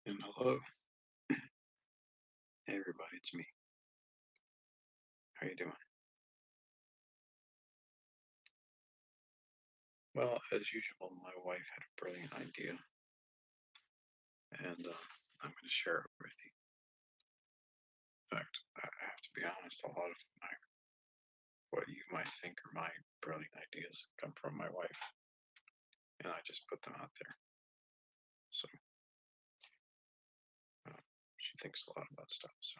And hello, hey everybody, it's me. How you doing? Well, as usual, my wife had a brilliant idea, and I'm going to share it with you. In fact, I have to be honest, a lot of what you might think are my brilliant ideas come from my wife, and I just put them out there. So uh, she thinks a lot about stuff. So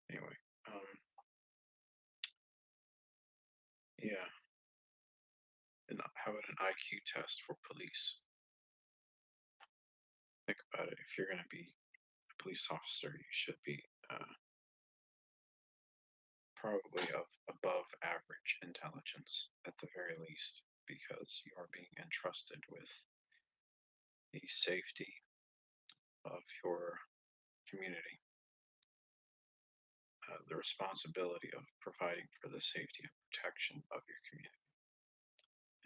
anyway, um, yeah, and how about an IQ test for police? Think about it. If you're going to be a police officer, you should be probably of above average intelligence at the very least, because you are being entrusted with the safety of your community, the responsibility of providing for the safety and protection of your community,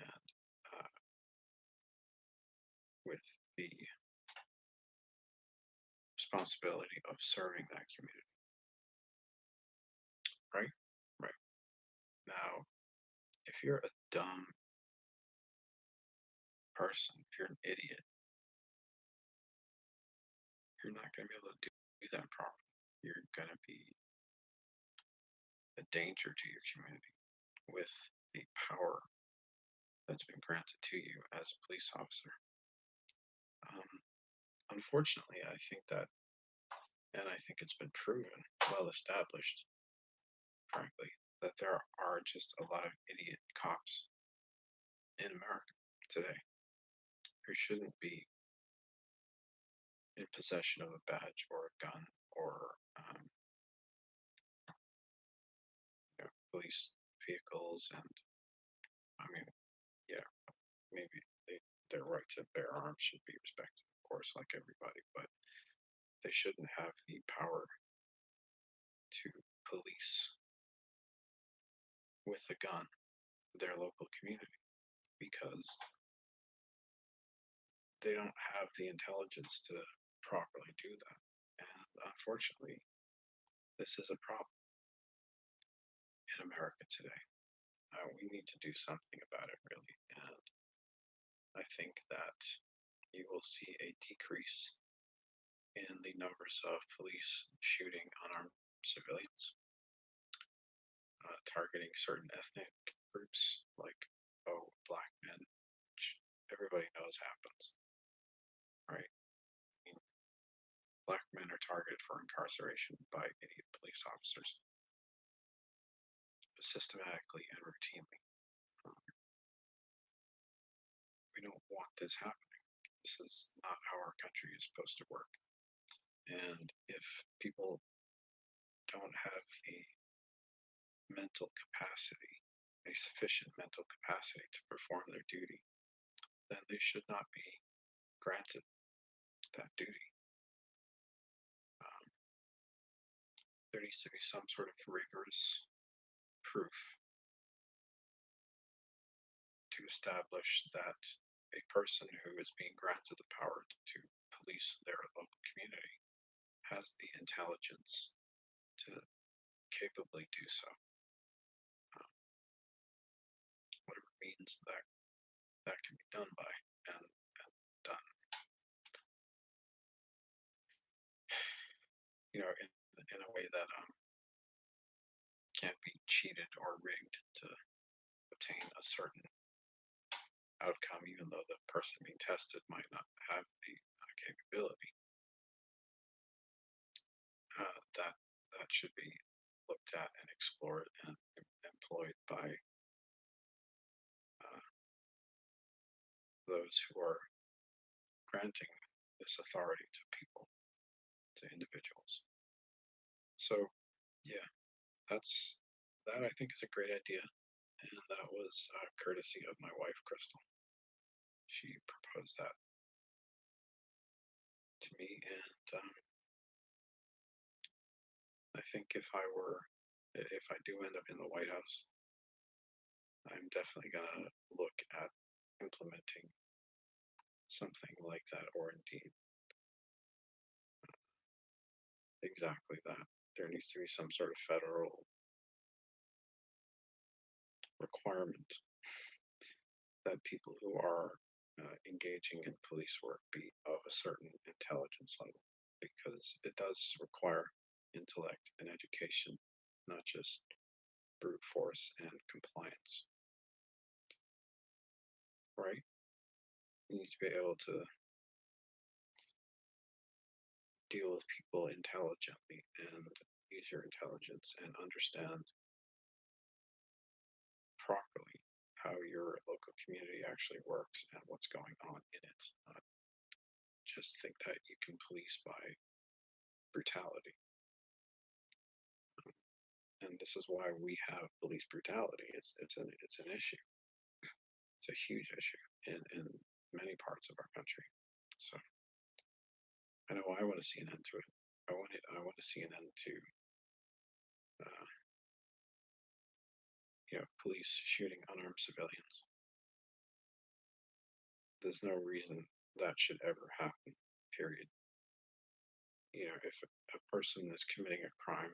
and with the responsibility of serving that community. Right? Right. Now, if you're a dumb person, if you're an idiot, you're not going to be able to do that properly. You're going to be a danger to your community with the power that's been granted to you as a police officer. Um, Unfortunately, I think that, and I think it's been proven, well established, frankly, that there are just a lot of idiot cops in America today who shouldn't be in possession of a badge or a gun or police vehicles. And I mean, yeah, maybe their right to bear arms should be respected, of course, like everybody, but they shouldn't have the power to police with a gun their local community because they don't have the intelligence to properly do that. And unfortunately, this is a problem in America today. We need to do something about it, really. And I think that you will see a decrease in the numbers of police shooting unarmed civilians, targeting certain ethnic groups like, oh, black men, which everybody knows happens, right? I mean, black men are targeted for incarceration by idiot police officers systematically and routinely. Um, we don't want this happening. This is not how our country is supposed to work. And if people don't have the mental capacity, a sufficient mental capacity to perform their duty, then they should not be granted that duty. Um, there needs to be some sort of rigorous proof to establish that a person who is being granted the power to police their local community has the intelligence to capably do so. Um, whatever means that can be done by, and done, in a way that can't be cheated or rigged to obtain a certain outcome, even though the person being tested might not have the capability. That should be looked at and explored and employed by uh, those who are granting this authority to people, to individuals. So, yeah, that I think is a great idea, and that was courtesy of my wife, Crystal. She proposed that to me, and I think if I do end up in the White House, I'm definitely gonna look at implementing something like that, or indeed exactly that. There needs to be some sort of federal requirement that people who are engaging in police work be of a certain intelligence level, because it does require intellect and education, not just brute force and compliance, right? You need to be able to deal with people intelligently and use your intelligence and understand properly how your local community actually works and what's going on in it. Not just think that you can police by brutality. And this is why we have police brutality. It's an issue. It's a huge issue in many parts of our country. So I know I want to see an end to it. I want to see an end to uh, police shooting unarmed civilians. There's no reason that should ever happen. Period. If a person is committing a crime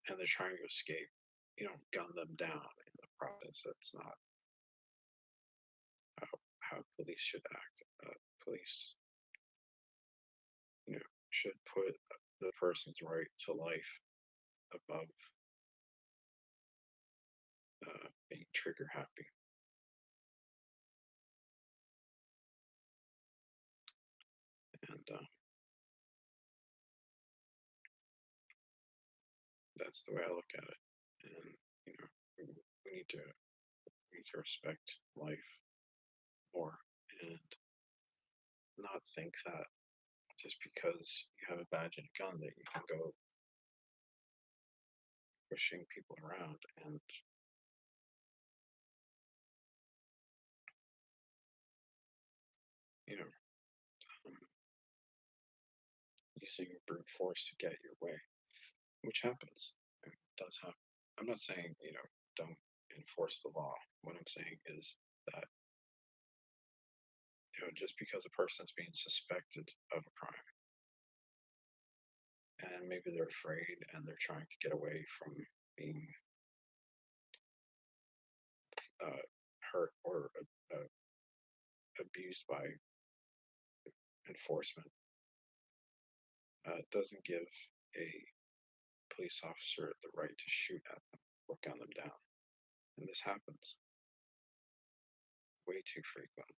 and they're trying to escape, you don't gun them down in the process. That's not how police should act. Police, should put the person's right to life above being trigger happy. And that's the way I look at it. And you know, we need to respect life more and not think that just because you have a badge and a gun that you can go pushing people around and you know um, using brute force to get your way, which happens. It does happen. I'm not saying don't enforce the law. What I'm saying is that just because a person's being suspected of a crime and maybe they're afraid and they're trying to get away from being uh, hurt or abused by enforcement, doesn't give a police officer the right to shoot at them or gun them down. And this happens way too frequent.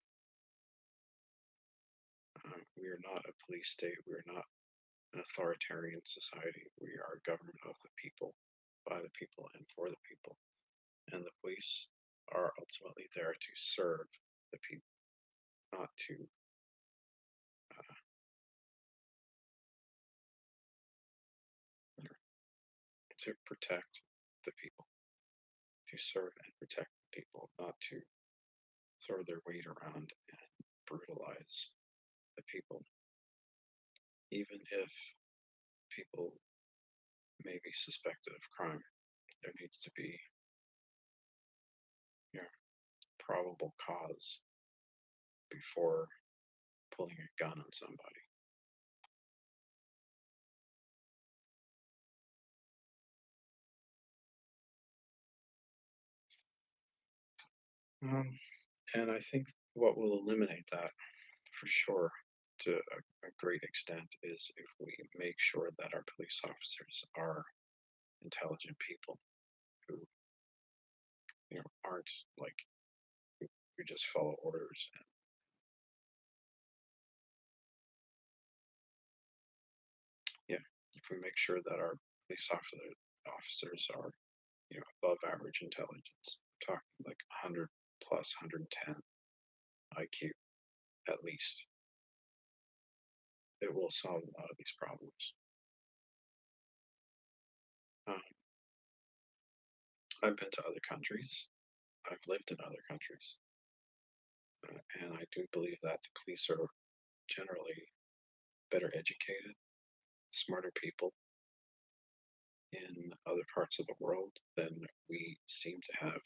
We are not a police state. We are not an authoritarian society. We are a government of the people, by the people, and for the people. And the police are ultimately there to serve the people, not uh, to protect the people, to serve and protect the people, not to throw their weight around and brutalize the people, even if people may be suspected of crime. There needs to be, you know, probable cause before pulling a gun on somebody. Um, and I think what will eliminate that for sure to a great extent is if we make sure that our police officers are intelligent people who aren't like who just follow orders. And yeah, if we make sure that our police officers are above average intelligence, I'm talking like 100 plus 110 IQ at least, it will solve a lot of these problems. Um, I've been to other countries. I've lived in other countries, and I do believe that the police are generally better educated, smarter people in other parts of the world than we seem to have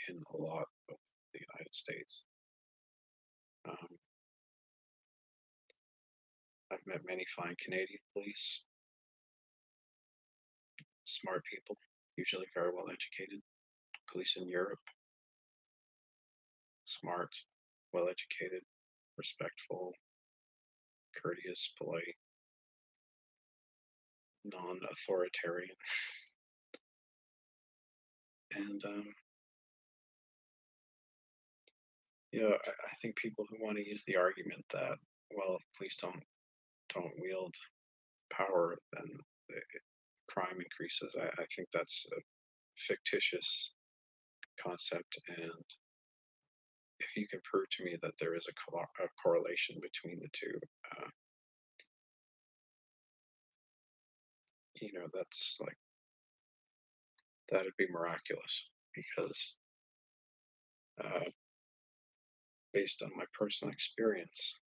in a lot of the United States. Um, I've I've met many fine Canadian police, smart people, usually very well educated. Police in Europe, smart, well educated, respectful, courteous, polite, non authoritarian. And, I think people who want to use the argument that, well, if police don't wield power, then the crime increases. I think that's a fictitious concept, and if you can prove to me that there is a correlation between the two, uh, that's like that'd be miraculous because uh, based on my personal experience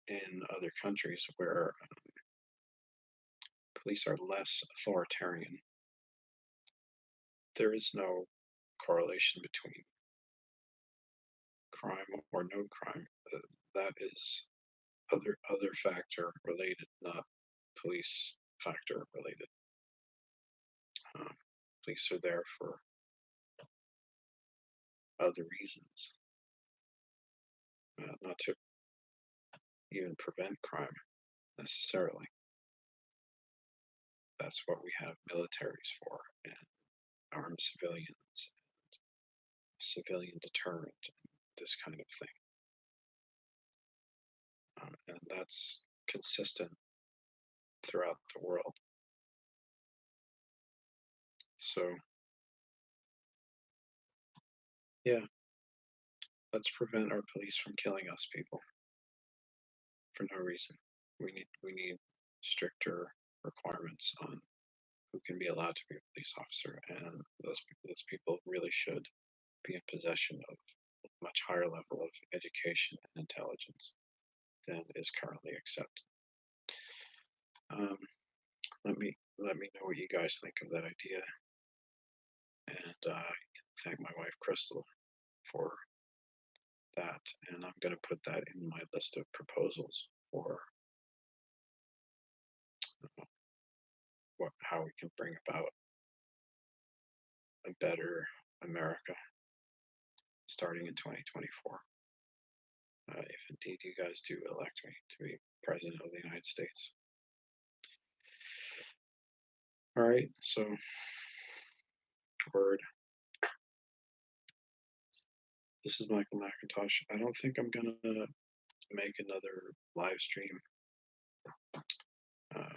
in other countries where police are less authoritarian, there is no correlation between crime or no crime. That is other factor related, not police factor related. Um, Police are there for other reasons, not to even prevent crime necessarily. That's what we have militaries for, and armed civilians, civilian deterrent, and this kind of thing. And that's consistent throughout the world. So, yeah, let's prevent our police from killing us, people, for no reason. We need stricter requirements on who can be allowed to be a police officer, and those people really should be in possession of a much higher level of education and intelligence than is currently accepted. Um, let me know what you guys think of that idea, and thank my wife Crystal for that. And I'm going to put that in my list of proposals for how we can bring about a better America starting in 2024. If indeed you guys do elect me to be president of the United States. All right, so word. This is Michael Macintosh. I don't think I'm gonna make another live stream uh,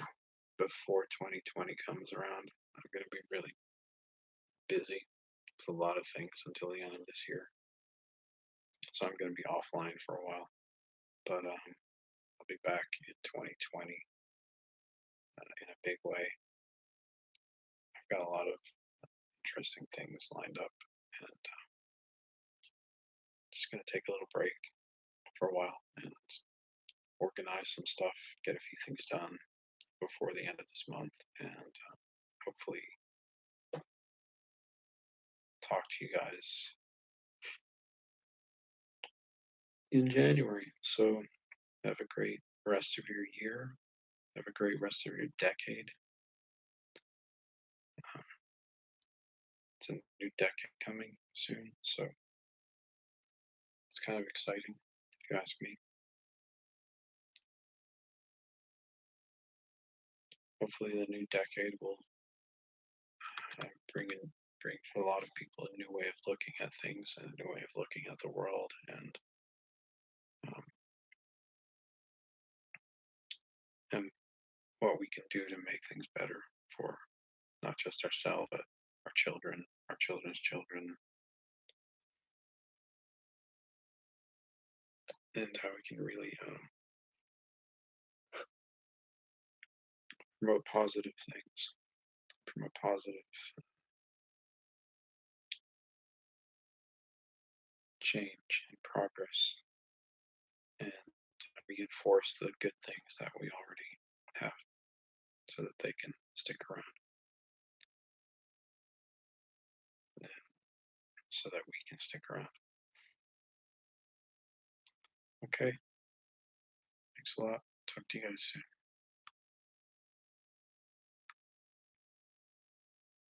before 2020 comes around. I'm gonna be really busy with a lot of things until the end of this year, so I'm gonna be offline for a while. But I'll be back in 2020 in a big way. I've got a lot of interesting things lined up, and just gonna take a little break for a while and organize some stuff, get a few things done before the end of this month, and hopefully talk to you guys in January. So have a great rest of your year. Have a great rest of your decade. Um, it's a new decade coming soon, so it's kind of exciting, if you ask me. Hopefully, the new decade will bring for a lot of people a new way of looking at things and a new way of looking at the world, um, and what we can do to make things better for not just ourselves but our children, our children's children, and how we can really promote positive things, promote positive change and progress, and reinforce the good things that we already have so that they can stick around, and so that we can stick around. Okay, Thanks a lot. Talk to you guys soon.